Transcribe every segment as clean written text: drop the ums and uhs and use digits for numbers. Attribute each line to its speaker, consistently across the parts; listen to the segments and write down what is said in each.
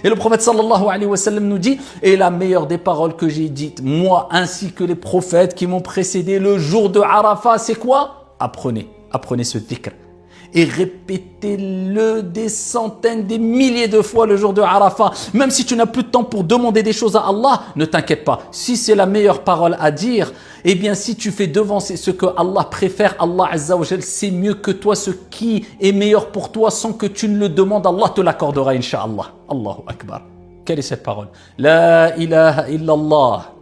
Speaker 1: Et le prophète sallallahu alayhi wa sallam nous dit, et la meilleure des paroles que j'ai dites, moi ainsi que les prophètes qui m'ont précédé le jour de Arafat, c'est quoi? Apprenez ce dhikr. Et répétez-le des centaines, des milliers de fois le jour de Arafat. Même si tu n'as plus de temps pour demander des choses à Allah, ne t'inquiète pas. Si c'est la meilleure parole à dire, eh bien si tu fais devancer ce que Allah préfère, Allah Azza wa Jal sait mieux que toi ce qui est meilleur pour toi sans que tu ne le demandes. Allah te l'accordera, Inch'Allah. Allahu Akbar. Quelle est cette parole? La ilaha illallah.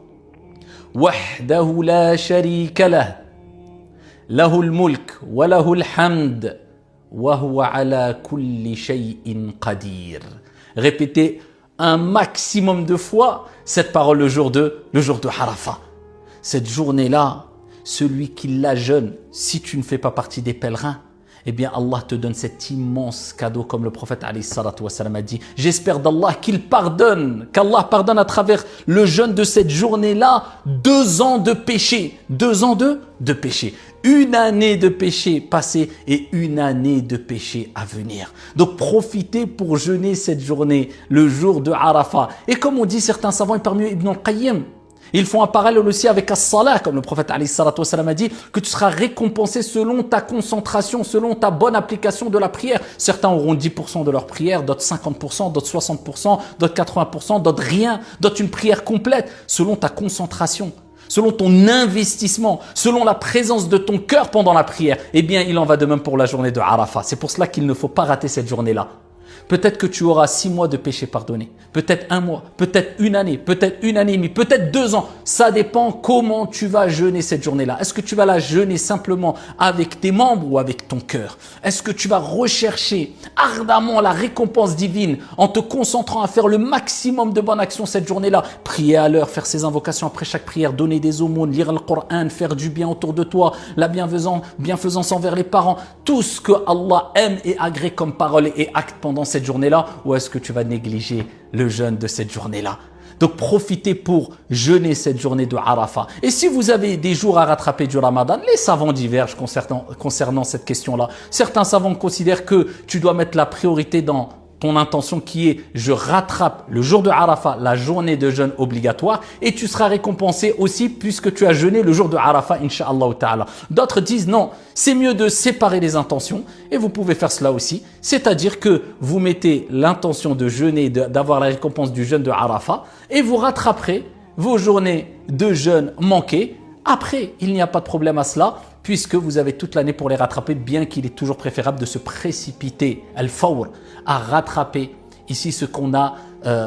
Speaker 1: Wahdahu la sharika lah. Lahul mulk wa lahul hamd. Répétez un maximum de fois cette parole le jour de Arafat. Cette journée-là, celui qui la jeûne, si tu ne fais pas partie des pèlerins, eh bien Allah te donne cet immense cadeau comme le prophète alayhi salatu wa salam a dit. J'espère d'Allah qu'il pardonne, qu'Allah pardonne à travers le jeûne de cette journée-là 2 ans de péché. 2 ans de péché. 1 année de péché passé et 1 année de péché à venir. Donc profitez pour jeûner cette journée, le jour de Arafat. Et comme on dit certains savants, et parmi eux Ibn al-Qayyim, ils font un parallèle aussi avec as-salat, comme le prophète alayhi salatu wa salam a dit, que tu seras récompensé selon ta concentration, selon ta bonne application de la prière. Certains auront 10% de leur prière, d'autres 50%, d'autres 60%, d'autres 80%, d'autres rien, d'autres une prière complète, selon ta concentration, selon ton investissement, selon la présence de ton cœur pendant la prière. Eh bien, il en va de même pour la journée de Arafat. C'est pour cela qu'il ne faut pas rater cette journée-là. Peut-être que tu auras 6 mois de péché pardonné, peut-être 1 mois, peut-être 1 année, peut-être 1 année et demie, peut-être 2 ans. Ça dépend comment tu vas jeûner cette journée-là. Est-ce que tu vas la jeûner simplement avec tes membres ou avec ton cœur? Est-ce que tu vas rechercher ardemment la récompense divine en te concentrant à faire le maximum de bonnes actions cette journée-là? Prier à l'heure, faire ses invocations après chaque prière, donner des aumônes, lire le Coran, faire du bien autour de toi, la bienfaisance envers les parents, tout ce que Allah aime et agrée comme parole et acte pendant cette journée-là, ou est-ce que tu vas négliger le jeûne de cette journée-là? Donc profitez pour jeûner cette journée de Arafat. Et si vous avez des jours à rattraper du Ramadan, les savants divergent concernant cette question-là. Certains savants considèrent que tu dois mettre la priorité dans ton intention qui est je rattrape le jour de Arafat, la journée de jeûne obligatoire, et tu seras récompensé aussi puisque tu as jeûné le jour de Arafat, Inch'Allah ta'ala. D'autres disent non, c'est mieux de séparer les intentions, et vous pouvez faire cela aussi, c'est-à-dire que vous mettez l'intention de jeûner, d'avoir la récompense du jeûne de Arafat, et vous rattraperez vos journées de jeûne manquées. Après, il n'y a pas de problème à cela, puisque vous avez toute l'année pour les rattraper, bien qu'il est toujours préférable de se précipiter, al-fawr, à rattraper ici ce qu'on a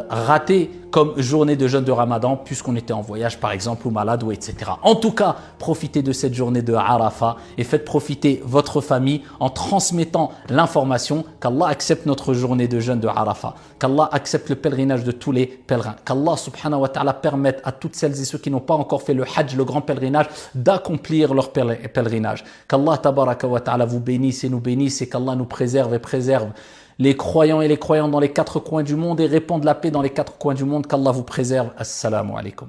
Speaker 1: raté comme journée de jeûne de Ramadan, puisqu'on était en voyage par exemple, ou malade, ou etc. En tout cas, profitez de cette journée de Arafat et faites profiter votre famille en transmettant l'information qu'Allah accepte notre journée de jeûne de Arafat, qu'Allah accepte le pèlerinage de tous les pèlerins, qu'Allah subhanahu wa ta'ala permette à toutes celles et ceux qui n'ont pas encore fait le hajj, le grand pèlerinage, d'accomplir leur pèlerinage. Qu'Allah tabaraka wa ta'ala vous bénisse et nous bénisse, et qu'Allah nous préserve et préserve les croyants et les croyantes dans les 4 coins du monde et répande la paix dans les 4 coins du monde. Qu'Allah vous préserve. Assalamu alaikum.